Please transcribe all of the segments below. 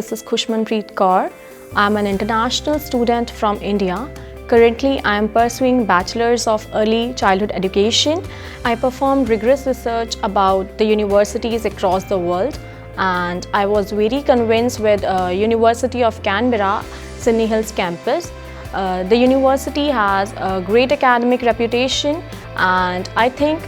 this is Kushmanpreet. I'm an international student from India. Currently, I am pursuing Bachelor's of Early Childhood Education. I performed rigorous research about the universities across the world, and I was very convinced with University of Canberra, Sydney Hills campus. The university has a great academic reputation, and I think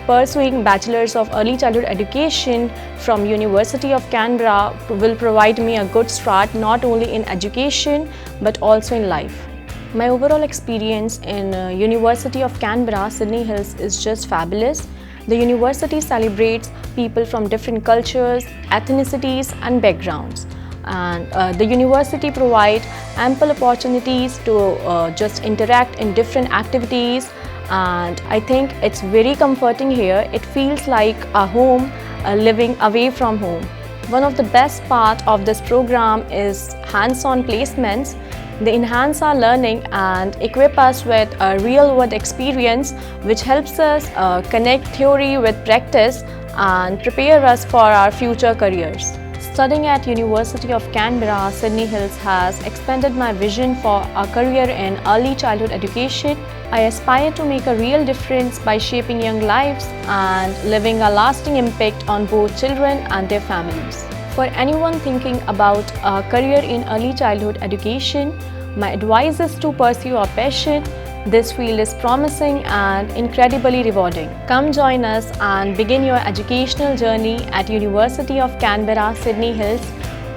pursuing Bachelor's of Early Childhood Education from University of Canberra will provide me a good start not only in education but also in life. My overall experience in University of Canberra, Sydney Hills is just fabulous. The university celebrates people from different cultures, ethnicities and backgrounds. And the university provides ample opportunities to just interact in different activities, and I think it's very comforting here. It feels like a home, living away from home. One of the best part of this program is hands-on placements. They enhance our learning and equip us with a real-world experience which helps us connect theory with practice and prepare us for our future careers. Studying at University of Canberra, Sydney Hills has expanded my vision for a career in early childhood education. I aspire to make a real difference by shaping young lives and leaving a lasting impact on both children and their families. For anyone thinking about a career in early childhood education, my advice is to pursue a passion. This field is promising and incredibly rewarding. Come join us and begin your educational journey at University of Canberra, Sydney Hills.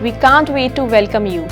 We can't wait to welcome you.